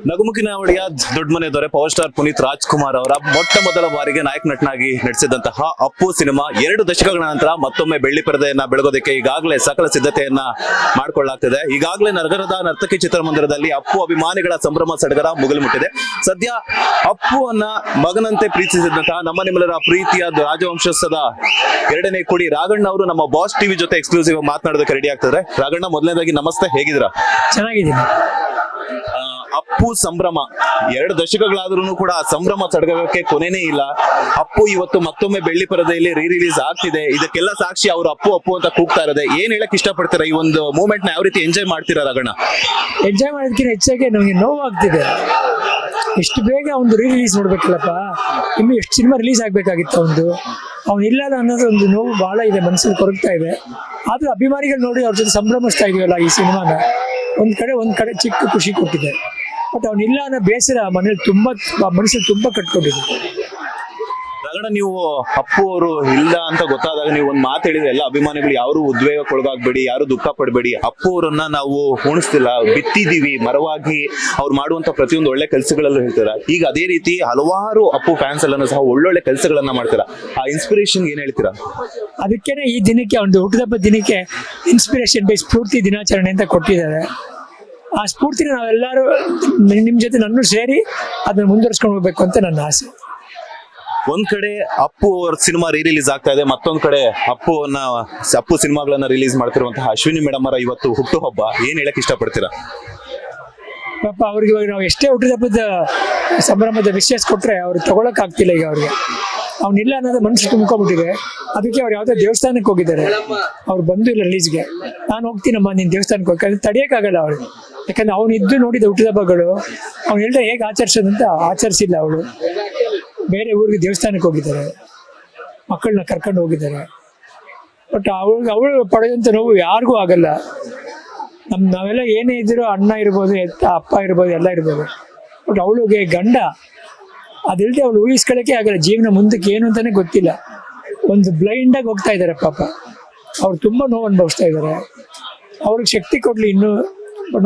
ನಗುಮುಖಿನ ಒಡೆಯ ದೊಡ್ಡ ಮನೆ ದೊರೆ ಪವರ್ ಸ್ಟಾರ್ ಪುನೀತ್ ರಾಜ್ಕುಮಾರ್ ಅವರ ಮೊಟ್ಟ ಮೊದಲ ಬಾರಿಗೆ ನಾಯಕ ನಟನಾಗಿ ನಟಿಸಿದಂತಹ ಅಪ್ಪು ಸಿನಿಮಾ 2 ದಶಕಗಳ ನಂತರ ಮತ್ತೊಮ್ಮೆ ಬೆಳ್ಳಿ ಪರದೆಯನ್ನ ಬೆಳಗೋದಕ್ಕೆ ಈಗಾಗಲೇ ಸಕಲ ಸಿದ್ಧತೆಯನ್ನ ಮಾಡಿಕೊಳ್ಳಲಾಗ್ತಿದೆ. ಈಗಾಗಲೇ ನಗರದ ನರ್ತಕಿ ಚಿತ್ರಮಂದಿರದಲ್ಲಿ ಅಪ್ಪು ಅಭಿಮಾನಿಗಳ ಸಂಭ್ರಮ ಸಡಗರ ಮುಗಿಲು ಮುಟ್ಟಿದೆ. ಸದ್ಯ ಅಪ್ಪುವನ್ನ ಮಗನಂತೆ ಪ್ರೀತಿಸಿದಂತಹ ನಮ್ಮ ನಿಮ್ಮೆಲ್ಲರ ಪ್ರೀತಿಯ ರಾಜವಂಶಸ್ಥದ 2ನೇ ಕುಡಿ ರಾಘಣ್ಣ ಅವರು ನಮ್ಮ ಬಾಸ್ ಟಿವಿ ಜೊತೆ ಎಕ್ಸ್ಕ್ಲೂಸಿವ್ ಮಾತನಾಡೋದಕ್ಕೆ ರೆಡಿ ಆಗ್ತಿದ್ದಾರೆ. ರಾಘಣ್ಣ, ಮೊದಲನೇದಾಗಿ ನಮಸ್ತೆ, ಹೇಗಿದ್ದೀರಾ? ಚೆನ್ನಾಗಿದ್ದೀನಿ. ಅಪ್ಪು ಸಂಭ್ರಮ 2 ದಶಕಗಳಾದ್ರೂ ಕೂಡ ಸಂಭ್ರಮ ಸಡಗರಕ್ಕೆ ಕೊನೆನೇ ಇಲ್ಲ. ಅಪ್ಪು ಇವತ್ತು ಮತ್ತೊಮ್ಮೆ ಬೆಳ್ಳಿ ಪರದೆಯಲ್ಲಿ ರಿಲೀಸ್ ಆಗ್ತಿದೆ. ಇದಕ್ಕೆಲ್ಲ ಸಾಕ್ಷಿ ಅವರು ಅಪ್ಪು ಅಪ್ಪು ಅಂತ ಕೂಗ್ತಾ ಇರೋದೆ. ಏನ್ ಹೇಳಕ್ ಇಷ್ಟಪಡ್ತೀರಾ? ಈ ಒಂದು ಮೂಮೆಂಟ್ ನ ಯಾವ ರೀತಿ ಎಂಜಾಯ್ ಮಾಡ್ತೀರಾ ರಾಘಣ್ಣ? ಎಂಜಾಯ್ ಮಾಡೋದಕ್ಕಿಂತ ಹೆಚ್ಚಾಗಿ ನಮಗೆ ನೋವಾಗ್ತಿದೆ. ಎಷ್ಟು ಬೇಗ ಒಂದು ರಿಲೀಸ್ ನೋಡ್ಬೇಕಲ್ಲಪ್ಪ, ಇನ್ನು ಎಷ್ಟು ಸಿನಿಮಾ ರಿಲೀಸ್ ಆಗ್ಬೇಕಾಗಿತ್ತು. ಅವನಿಲ್ಲ ಅನ್ನೋದು ಒಂದು ನೋವು ಬಹಳ ಇದೆ, ಮನಸ್ಸಲ್ಲಿ ಕೊರಗ್ತಾ ಇದೆ. ಆದ್ರೂ ಅಭಿಮಾನಿಗಳು ನೋಡಿ ಅವ್ರ ಜೊತೆ ಸಂಭ್ರಮಿಸ್ತಾ ಇದೀವಲ್ಲ ಈ ಸಿನಿಮಾನ, ಒಂದ್ ಕಡೆ ಚಿಕ್ಕ ಖುಷಿ ಕೊಟ್ಟಿದೆ. ಬಟ್ ಅವನಿಲ್ಲ ಅನ್ನೋ ಬೇಸರ ಮನೇಲಿ ಮನಸ್ಸಲ್ಲಿ ತುಂಬಾ ಕಟ್ಕೊಂಡಿದೆ. ರಾಘಣ್ಣ, ನೀವು ಅಪ್ಪು ಅವರು ಇಲ್ಲ ಅಂತ ಗೊತ್ತಾದಾಗ ನೀವು ಒಂದ್ ಮಾತು ಹೇಳಿದ್ರೆ, ಎಲ್ಲ ಅಭಿಮಾನಿಗಳು ಯಾರು ಉದ್ವೇಗಕ್ಕೊಳಗಾಗ್ಬೇಡಿ, ಯಾರು ದುಃಖ ಪಡಬೇಡಿ, ಅಪ್ಪು ಅವರನ್ನ ನಾವು ಉಣಿಸ್ತಿಲ್ಲ, ಬಿತ್ತಿದೀವಿ ಮರವಾಗಿ. ಅವ್ರು ಮಾಡುವಂತ ಪ್ರತಿಯೊಂದು ಒಳ್ಳೆ ಕೆಲಸಗಳಲ್ಲೂ ಹೇಳ್ತೀರಾ. ಈಗ ಅದೇ ರೀತಿ ಹಲವಾರು ಅಪ್ಪು ಫ್ಯಾನ್ಸ್ ಎಲ್ಲನೂ ಸಹ ಒಳ್ಳೊಳ್ಳೆ ಕೆಲಸಗಳನ್ನ ಮಾಡ್ತೀರಾ. ಆ ಇನ್ಸ್ಪಿರೇಷನ್ ಏನ್ ಹೇಳ್ತೀರಾ? ಅದಕ್ಕೇನೆ ಈ ದಿನಕ್ಕೆ, ಒಂದು ಹುಟ್ಟುಹಬ್ಬದ ದಿನಕ್ಕೆ ಇನ್ಸ್ಪಿರೇಷನ್ ಡೇ, ಸ್ಫೂರ್ತಿ ದಿನಾಚರಣೆ ಅಂತ ಕೊಟ್ಟಿದ್ದಾರೆ. ಆ ಸ್ಫೂರ್ತಿನ ನಾವೆಲ್ಲರೂ ನಿಮ್ ಜೊತೆ ನನ್ನೂ ಸೇರಿ ಅದನ್ನ ಮುಂದುವರ್ಸ್ಕೊಂಡು ಹೋಗ್ಬೇಕು ಅಂತ ನನ್ನ ಆಸೆ. ಒಂದ್ ಕಡೆ ಅಪ್ಪು ಅವ್ರ ಸಿನಿಮಾ ರಿಲೀಸ್ ಆಗ್ತಾ ಇದೆ, ಮತ್ತೊಂದ್ ಕಡೆ ಅಪ್ಪು ಸಿನಿಮಾಗಳನ್ನ ರಿಲೀಸ್ ಮಾಡ್ತಿರುವಂತಹ ಅಶ್ವಿನಿ ಮೇಡಮ್ ಅವರ ಇವತ್ತು ಹುಟ್ಟುಹಬ್ಬ. ಏನ್ ಹೇಳಕ್ ಇಷ್ಟಪಡ್ತೀರಾ? ಪಾಪ ಅವ್ರಿಗೆ ಇವಾಗ ನಾವು ಎಷ್ಟೇ ಹುಟ್ಟುಹಬ್ಬದ ಸಂಭ್ರಮದ ವಿಶೇಷ ಕೊಟ್ರೆ ಅವ್ರಿಗೆ ತಗೊಳಕ್ ಆಗ್ತಿಲ್ಲ. ಈಗ ಅವ್ರಿಗೆ ಅವನಿಲ್ಲ ಅನ್ನೋದು ಮನಸ್ಸು ತುಂಬ್ಕೊಂಡ್ಬಿಟ್ಟಿದೆ. ಅದಕ್ಕೆ ಅವ್ರು ಯಾವ್ದೋ ದೇವಸ್ಥಾನಕ್ಕೆ ಹೋಗಿದ್ದಾರೆ, ಅವ್ರು ಬಂದು ಇಲ್ಲ ರಿಲೀಸ್ಗೆ. ನಾನು ಹೋಗ್ತೀನಮ್ಮ ನಿನ್ ದೇವಸ್ಥಾನಕ್ಕೆ ಹೋಗಿ, ತಡಿಯಕ್ಕಾಗಲ್ಲ ಅವಳು. ಯಾಕಂದ್ರೆ ಅವನಿದ್ದು ನೋಡಿದ ಹುಟ್ಟುಹಬ್ಬಗಳು ಅವ್ನು ಹೇಳ್ದೆ ಹೇಗೆ ಆಚರಿಸೋದಂತ ಆಚರಿಸಿಲ್ಲ. ಅವಳು ಬೇರೆ ಊರಿಗೆ ದೇವಸ್ಥಾನಕ್ಕೆ ಹೋಗಿದ್ದಾರೆ, ಮಕ್ಕಳನ್ನ ಕರ್ಕೊಂಡು ಹೋಗಿದ್ದಾರೆ. ಬಟ್ ಅವಳು ಪಡೆದಂತ ನೋವು ಯಾರಿಗೂ ಆಗಲ್ಲ. ನಾವೆಲ್ಲ ಏನೇ ಇದ್ರು, ಅಣ್ಣ ಇರ್ಬೋದು, ಅಪ್ಪ ಇರ್ಬೋದು, ಎಲ್ಲ ಇರ್ಬೋದು. ಬಟ್ ಅವಳಿಗೆ ಗಂಡ ಅದಿಲ್ಲದೆ ಅವಳು ಊಹಿಸ್ಕೊಳ್ಳೋಕೆ ಆಗಲ್ಲ. ಜೀವನ ಮುಂದಕ್ಕೆ ಏನು ಅಂತಾನೆ ಗೊತ್ತಿಲ್ಲ. ಒಂದು ಬ್ಲೈಂಡ್ ಆಗಿ ಹೋಗ್ತಾ ಇದ್ದಾರೆ ಪಾಪ. ಅವ್ರು ತುಂಬಾ ನೋವು ಅನುಭವಿಸ್ತಾ ಇದ್ದಾರೆ. ಅವ್ರಿಗೆ ಶಕ್ತಿ ಕೊಡ್ಲಿ ಇನ್ನು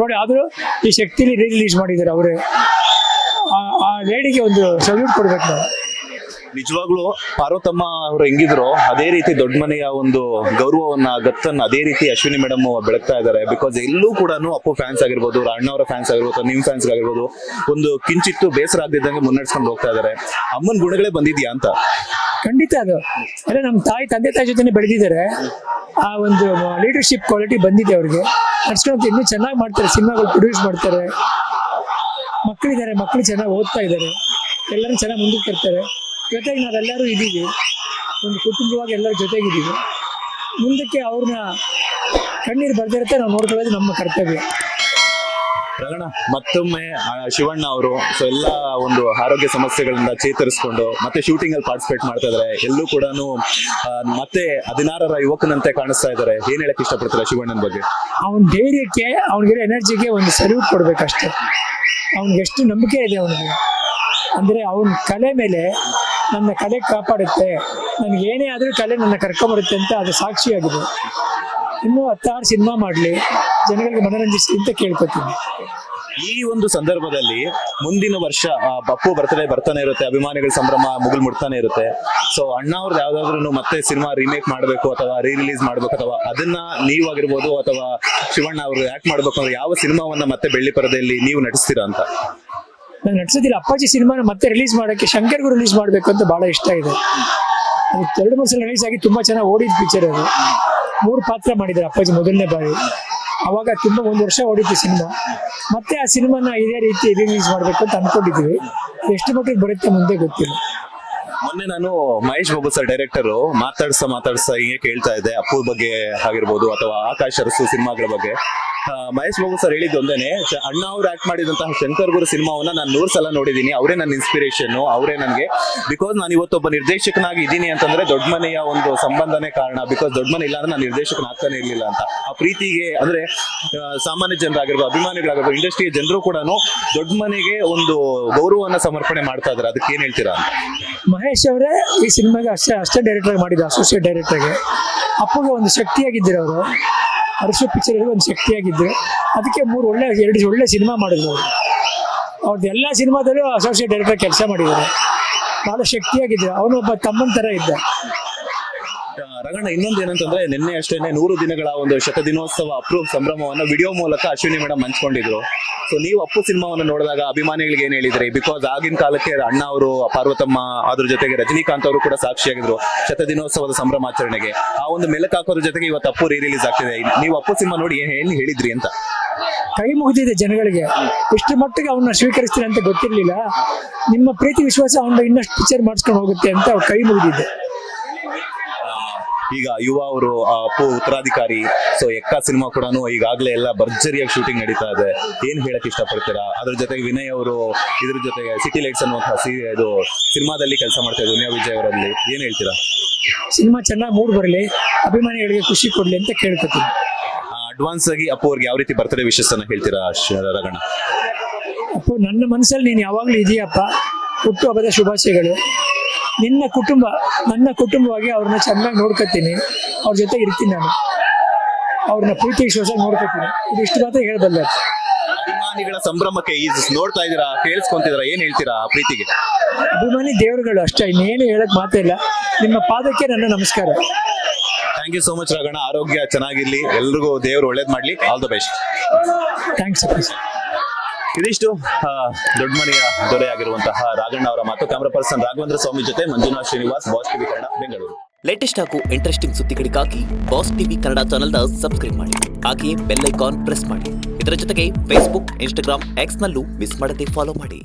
ನೋಡಿ. ಆದ್ರೂ ಈ ಶಕ್ತಿಲಿ ರಿಲೀಸ್ ಮಾಡಿದ್ದಾರೆ ಅವರೇ. ಆ ಲೇಡಿಗೆ ಒಂದು ಸಲ್ಯೂಟ್ ಕೊಡ್ಬೇಕು ನಾವು. ನಿಜವಾಗ್ಲೂ ಪಾರ್ವತಮ್ಮ ಅವ್ರು ಹೆಂಗಿದ್ರು ಅದೇ ರೀತಿ ದೊಡ್ಡ ಮನೆಯ ಒಂದು ಗೌರವವನ್ನ, ಗತ್ತನ್ನ ಅದೇ ರೀತಿ ಅಶ್ವಿನಿ ಮೇಡಮ್ ಬೆಳಗ್ತಾ ಇದ್ದಾರೆ. ಬಿಕಾಸ್ ಎಲ್ಲೂ ಕೂಡ ಅಪ್ಪು ಫ್ಯಾನ್ಸ್ ಆಗಿರ್ಬೋದು, ಅಣ್ಣವರ ಫ್ಯಾನ್ಸ್ ಆಗಿರ್ಬೋದು, ನಿಮ್ ಫ್ಯಾನ್ಸ್ ಆಗಿರ್ಬೋದು, ಒಂದು ಕಿಂಚಿತ್ತು ಬೇಸರ ಆಗದಿದ್ದಂಗೆ ಮುನ್ನಡೆಸ್ಕೊಂಡು ಹೋಗ್ತಾ ಇದ್ದಾರೆ. ಅಮ್ಮನ ಗುಣಗಳೇ ಬಂದಿದ್ಯಾ ಅಂತ? ಖಂಡಿತ ಅದು ಎಲ್ಲ ನಮ್ಮ ತಂದೆ ತಾಯಿ ಜೊತೆ ಬೆಳೆದಿದ್ದಾರೆ. ಆ ಒಂದು ಲೀಡರ್ಶಿಪ್ ಕ್ವಾಲಿಟಿ ಬಂದಿದೆ ಅವ್ರಿಗೆ. ನಡ್ಸ್ಕೊಂಡು ಇನ್ನೂ ಚೆನ್ನಾಗಿ ಮಾಡ್ತಾರೆ, ಸಿನಿಮಾಗಳು ಪ್ರೊಡ್ಯೂಸ್ ಮಾಡ್ತಾರೆ. ಮಕ್ಕಳಿದ್ದಾರೆ, ಮಕ್ಕಳು ಚೆನ್ನಾಗಿ ಓದ್ತಾ ಇದ್ದಾರೆ, ಎಲ್ಲರೂ ಚೆನ್ನಾಗಿ ಮುಂದಕ್ಕೆ ತರ್ತಾರೆ. ಜೊತೆಗೆ ನಾವೆಲ್ಲರೂ ಇದ್ದೀವಿ, ಒಂದು ಕುಟುಂಬವಾಗಿ ಎಲ್ಲರ ಜೊತೆಗಿದ್ದೀವಿ. ಮುಂದಕ್ಕೆ ಅವ್ರನ್ನ ಕಣ್ಣೀರು ಬರ್ದಿರುತ್ತೆ, ನಾವು ನೋಡ್ಕೊಳ್ಳೋದು ನಮ್ಮ ಕರ್ತವ್ಯ. ರಗಣ, ಮತ್ತೊಮ್ಮೆ ಶಿವಣ್ಣ ಅವರು ಎಲ್ಲ ಒಂದು ಆರೋಗ್ಯ ಸಮಸ್ಯೆಗಳಿಂದ ಚೇತರಿಸಿಕೊಂಡು ಮತ್ತೆ ಶೂಟಿಂಗ್ ಅಲ್ಲಿ ಪಾರ್ಟಿಸಿಪೇಟ್ ಮಾಡ್ತಾ ಇದಾರೆ. ಎಲ್ಲೂ ಕೂಡ ಮತ್ತೆ 16ರ ಯುವಕನಂತೆ ಕಾಣಿಸ್ತಾ ಇದ್ದಾರೆ. ಏನ್ ಹೇಳಕ್ ಇಷ್ಟಪಡ್ತಾರೆ ಶಿವಣ್ಣನ ಬಗ್ಗೆ? ಅವನ ಧೈರ್ಯಕ್ಕೆ, ಅವನಿಗಿರೋ ಎನರ್ಜಿಗೆ ಒಂದು ಸಲ್ಯೂಟ್ ಕೊಡ್ಬೇಕಷ್ಟೇ. ಅವ್ನಿಗೆ ಎಷ್ಟು ನಂಬಿಕೆ ಇದೆ ಅವನಿಗೆ ಅಂದ್ರೆ, ಅವನ ಕಲೆ ಮೇಲೆ, ನನ್ನ ಕಲೆ ಕಾಪಾಡುತ್ತೆ, ನನ್ಗೆ ಏನೇ ಆದ್ರೂ ಕಲೆ ನನ್ನ ಕರ್ಕೊಂಬರುತ್ತೆ ಅಂತ ಅದು ಸಾಕ್ಷಿಯಾಗಿದೆ. ಇನ್ನೂ 16 ಸಿನಿಮಾ ಮಾಡಲಿ, ಜನಗಳಿಗೆ ಮನರಂಜಿಸಿ ಅಂತ ಕೇಳ್ಕೊತೀನಿ. ಈ ಒಂದು ಸಂದರ್ಭದಲ್ಲಿ ಮುಂದಿನ ವರ್ಷ ಅಪ್ಪು ಬರ್ತ್ಡೇ ಬರ್ತಾನೆ ಇರುತ್ತೆ, ಅಭಿಮಾನಿಗಳ ಸಂಭ್ರಮ ಮುಗಿಲ್ ಮುಟ್ತಾನೆ ಇರುತ್ತೆ. ಸೊ ಅಣ್ಣ ಅವ್ರದ್ದು ಯಾವ್ದಾದ್ರು ಮತ್ತೆ ಸಿನಿಮಾ ರೀಮೇಕ್ ಮಾಡ್ಬೇಕು ಅಥವಾ ರಿಲೀಸ್ ಮಾಡ್ಬೇಕು, ಅಥವಾ ಅದನ್ನ ನೀವಾಗಿರ್ಬೋದು ಅಥವಾ ಶಿವಣ್ಣ ಅವರು ಯಾಕೆ ಮಾಡ್ಬೇಕು ಅಂದ್ರೆ ಯಾವ ಸಿನಿಮಾವನ್ನ ಮತ್ತೆ ಬೆಳ್ಳಿ ಪರದೆಯಲ್ಲಿ ನೀವು ನಟಿಸ್ತೀರಾ ಅಂತ? ನಾನು ನಟಿಸೋದಿಲ್ಲ. ಅಪ್ಪಾಜಿ ಸಿನಿಮಾನ ಮತ್ತೆ ರಿಲೀಸ್ ಮಾಡೋಕ್ಕೆ ಶಂಕರ್ಗೂ ರಿಲೀಸ್ ಮಾಡಬೇಕು ಅಂತ ಬಹಳ ಇಷ್ಟ ಇದೆ. ಅದು 2-3 ಸಲ ರಿಲೀಸ್ ಆಗಿ ತುಂಬಾ ಚೆನ್ನಾಗಿ ಓಡಿದ ಪಿಕ್ಚರ್. ಅದು 3 ಪಾತ್ರ ಮಾಡಿದ್ದಾರೆ ಅಪ್ಪಾಜಿ ಮೊದಲನೇ ಬಾರಿ. ಅವಾಗ ತುಂಬಾ 1 ವರ್ಷ ಓಡಿತ್ತು ಸಿನಿಮಾ. ಮತ್ತೆ ಆ ಸಿನಿಮಾನ ಇದೇ ರೀತಿ ರಿಲೀಸ್ ಮಾಡ್ಬೇಕು ಅಂತ ಅನ್ಕೊಂಡಿದ್ದೀವಿ. ಎಷ್ಟು ಮಟ್ಟಿಗೆ ಬರುತ್ತೆ ಮುಂದೆ ಗೊತ್ತಿಲ್ಲ. ಮೊನ್ನೆ ನಾನು ಮಹೇಶ್ ಬಾಬು ಸರ್ ಡೈರೆಕ್ಟರ್ ಮಾತಾಡ್ಸ ಹಿಂಗೆ ಕೇಳ್ತಾ ಇದ್ದೆ ಅಪ್ಪು ಬಗ್ಗೆ ಆಗಿರ್ಬೋದು ಅಥವಾ ಆಕಾಶ್ ಅರಸು ಸಿನಿಮಾಗಳ ಬಗ್ಗೆ. ಮಹೇಶ್ ಬಾಬು ಸರ್ ಹೇಳಿದ್ದು ಒಂದೇನೆ, ಅಣ್ಣ ಅವ್ರು ಆಕ್ಟ್ ಮಾಡಿದಂತಹ ಶಂಕರ್ ಗುರು ಸಿನಿಮಾವನ್ನ ನಾನು 100 ಸಲ ನೋಡಿದೀನಿ. ಅವರೇ ನನ್ನ ಇನ್ಸ್ಪಿರೇಷನ್, ಅವರೇ ನನಗೆ. ಬಿಕಾಸ್ ನಾನು ಇವತ್ತೊಬ್ಬ ನಿರ್ದೇಶಕನಾಗಿ ಇದ್ದೀನಿ ಅಂತಂದ್ರೆ ದೊಡ್ಡ ಮನೆಯ ಒಂದು ಸಂಬಂಧನೇ ಕಾರಣ. ಬಿಕಾಸ್ ದೊಡ್ಡ ಮನೆ ಇಲ್ಲ ಅಂದ್ರೆ ನಾನು ನಿರ್ದೇಶಕನಾಗ್ತಾನೆ ಇರ್ಲಿಲ್ಲ ಅಂತ. ಆ ಪ್ರೀತಿಗೆ ಅಂದ್ರೆ ಸಾಮಾನ್ಯ ಜನರಾಗಿರ್ಬೋದು, ಅಭಿಮಾನಿಗಳಾಗಿರ್ಬೋದು, ಇಂಡಸ್ಟ್ರಿಯ ಜನರು ಕೂಡ ದೊಡ್ಡ ಮನೆಗೆ ಒಂದು ಗೌರವವನ್ನ ಸಮರ್ಪಣೆ ಮಾಡ್ತಾ ಇದ್ದಾರೆ. ಅದಕ್ಕೆ ಏನ್ ಹೇಳ್ತೀರಾ? ಮಹೇಶ್ ಅವರೇ ಈ ಸಿನಿಮಾಗೆ ಅಷ್ಟೇ ಡೈರೆಕ್ಟರ್ ಮಾಡಿದ, ಅಸೋಸಿಯೇಟ್ ಡೈರೆಕ್ಟರ್ಗೆ. ಅಪ್ಪಗೆ ಒಂದು ಶಕ್ತಿಯಾಗಿದ್ದರು ಅವರು. ಅರಸು ಪಿಕ್ಚರ್ ಒಂದು ಶಕ್ತಿಯಾಗಿದ್ರು. ಅದಕ್ಕೆ 2 ಒಳ್ಳೆ ಸಿನಿಮಾ ಮಾಡಿದ್ರು ಅವರು. ಅವ್ರದ್ದು ಎಲ್ಲ ಸಿನಿಮಾದಲ್ಲೂ ಅಸೋಸಿಯೇಟ್ ಡೈರೆಕ್ಟರ್ ಕೆಲಸ ಮಾಡಿದ್ದಾರೆ. ಬಹಳ ಶಕ್ತಿಯಾಗಿದ್ದ, ಅವನು ಒಬ್ಬ ತಮ್ಮನ ಥರ ಇದ್ದ. ರಗಣ್ಣ, ಇನ್ನೊಂದು ಏನಂತಂದ್ರೆ ನಿನ್ನೆ ಅಷ್ಟೇನೆ 100 ದಿನಗಳ ಒಂದು ಶತದಿನೋತ್ಸವ ಅಪ್ರೂವ್ ಸಂಭ್ರಮವನ್ನ ವಿಡಿಯೋ ಮೂಲಕ ಅಶ್ವಿನಿ ಮೇಡಮ್ ಹಂಚ್ಕೊಂಡಿದ್ರು. ಸೊ ನೀವು ಅಪ್ಪು ಸಿನಿಮಾವನ್ನು ನೋಡಿದಾಗ ಅಭಿಮಾನಿಗಳಿಗೆ ಏನ್ ಹೇಳಿದ್ರಿ? ಬಿಕಾಸ್ ಆಗಿನ ಕಾಲಕ್ಕೆ ಅಣ್ಣ ಅವರು, ಪಾರ್ವತಮ್ಮ, ಅದ್ರ ಜೊತೆಗೆ ರಜನಿಕಾಂತ್ ಅವರು ಕೂಡ ಸಾಕ್ಷಿಯಾಗಿದ್ರು ಶತದಿನೋತ್ಸವದ ಸಂಭ್ರಮಾಚರಣೆಗೆ. ಆ ಒಂದು ಮೆಲುಕು ಹಾಕೋದ್ರ ಜೊತೆಗೆ ಇವತ್ತು ಅಪ್ಪು ರಿಲೀಸ್ ಆಗ್ತಿದೆ. ನೀವು ಅಪ್ಪು ಸಿನಿಮಾ ನೋಡಿ ಏನ್ ಹೇಳಿದ್ರಿ ಅಂತ? ಕೈ ಮುಗಿದಿದೆ ಜನಗಳಿಗೆ. ಇಷ್ಟು ಮಟ್ಟಿಗೆ ಅವನ್ನ ಸ್ವೀಕರಿಸ್ತೀನಿ ಅಂತ ಗೊತ್ತಿರಲಿಲ್ಲ. ನಿಮ್ಮ ಪ್ರೀತಿ ವಿಶ್ವಾಸ ಅವನ್ನ ಇನ್ನಷ್ಟು ಪಿಕ್ಚರ್ ಮಾಡಿಸ್ಕೊಂಡು ಹೋಗುತ್ತೆ ಅಂತ ಅವ್ರು ಕೈ ಮುಗಿದಿದ್ದೆ. ಈಗ ಯುವ ಅವರು ಅಪ್ಪು ಉತ್ತರಾಧಿಕಾರಿ, ಸೊ ಎಕ್ಕ ಸಿನಿಮಾ ಕೂಡ ಈಗಾಗಲೇ ಎಲ್ಲ ಭರ್ಜರಿಯಾಗಿ ಶೂಟಿಂಗ್ ನಡೀತಾ ಇದೆ. ಏನ್ ಹೇಳಕ್ ಇಷ್ಟಪಡ್ತೀರಾ? ಅದ್ರ ಜೊತೆಗೆ ವಿನಯ್ ಅವರು ಇದ್ರ ಜೊತೆಗೆ ಸಿಟಿ ಲೈಟ್ಸ್ ಅನ್ನುವಂತಹ ಇದು ಸಿನಿಮಾದಲ್ಲಿ ಕೆಲಸ ಮಾಡ್ತಾ ಇದ್ದಾರೆ ದುನಿಯಾ ವಿಜಯ್ ಅವರಲ್ಲಿ. ಏನ್ ಹೇಳ್ತೀರಾ? ಸಿನಿಮಾ ಚೆನ್ನಾಗಿ ಮೂಡ್ ಬರಲಿ, ಅಭಿಮಾನಿಗಳಿಗೆ ಖುಷಿ ಕೊಡ್ಲಿ ಅಂತ ಕೇಳ್ಕೊತೀನಿ. ಅಡ್ವಾನ್ಸ್ ಆಗಿ ಅಪ್ಪು ಅವ್ರಿಗೆ ಯಾವ ರೀತಿ ಬರ್ತಡೇ ವಿಶಸ್ ಅನ್ನ ಹೇಳ್ತೀರಾ ರಗಣ್ಣ? ಅಪ್ಪು, ನನ್ನ ಮನಸ್ಸಲ್ಲಿ ನೀನು ಯಾವಾಗಲೂ ಇದೆಯಪ್ಪ. ಹುಟ್ಟುಹಬ್ಬದ ಶುಭಾಶಯಗಳು. ನಿನ್ನ ಕುಟುಂಬ ನನ್ನ ಕುಟುಂಬವಾಗಿ ಅವ್ರನ್ನ ಚೆನ್ನಾಗಿ ನೋಡ್ಕೊತೀನಿ, ಅವ್ರ ಜೊತೆ ಇರ್ತೀನಿ ನಾನು. ಅವ್ರನ್ನ ಪ್ರೀತಿ ವಿಶ್ವಾಸ ನೋಡ್ಕೊತೀನಿ. ಇದಿಷ್ಟು ಮಾತ್ರ ಹೇಳಬಲ್ಲ. ಅಭಿಮಾನಿಗಳ ಸಂಭ್ರಮಕ್ಕೆ ನೋಡ್ತಾ ಇದ್ದೀರಾ, ಕೇಳಿಸ್ಕೊಂತಿದ್ದೀರಾ, ಏನ್ ಹೇಳ್ತೀರಾ ಆ ಪ್ರೀತಿಗೆ? ಅಭಿಮಾನಿ ದೇವರುಗಳು ಅಷ್ಟೇ, ಇನ್ನೇನು ಹೇಳಕ್ ಮಾತಿಲ್ಲ. ನಿಮ್ಮ ಪಾದಕ್ಕೆ ನನ್ನ ನಮಸ್ಕಾರ. ಥ್ಯಾಂಕ್ ಯು ಸೋ ಮಚ್ ರಗಣ್ಣ. ಆರೋಗ್ಯ ಚೆನ್ನಾಗಿರ್ಲಿ, ಎಲ್ರಿಗೂ ದೇವರು ಒಳ್ಳೇದ್ ಮಾಡ್ಲಿ. All the best. ಥ್ಯಾಂಕ್ಸ್ ಅಪ್ಪ. ಇದಿಷ್ಟು ದೊಡ್ಡ ಮನೆಯ ದೊರೆಯಾಗಿರುವಂತಹ ರಾಘಣ್ಣ ಅವರ ಮಾತು. ಕ್ಯಾಮರಾ ಪರ್ಸನ್ ರಾಘವೇಂದ್ರ ಸ್ವಾಮಿ ಜೊತೆ Manjunath Srinivas, boss TV Kannada, Bengaluru. Latest ಹಾಗೂ ಇಂಟ್ರೆಸ್ಟಿಂಗ್ ಸುದ್ದಿಗಳಿಗಾಗಿ ಬಾಸ್ ಟಿವಿ ಕನ್ನಡ ಚಾನೆಲ್ನ ಸಬ್ಸ್ಕ್ರೈಬ್ ಮಾಡಿ. ಹಾಗೆಯೇ ಬೆಲ್ ಐಕಾನ್ ಪ್ರೆಸ್ ಮಾಡಿ. ಇದರ ಜೊತೆಗೆ ಫೇಸ್ಬುಕ್, ಇನ್ಸ್ಟಾಗ್ರಾಮ್, ಎಕ್ಸ್ ನಲ್ಲೂ ಮಿಸ್ ಮಾಡದೆ ಫಾಲೋ ಮಾಡಿ.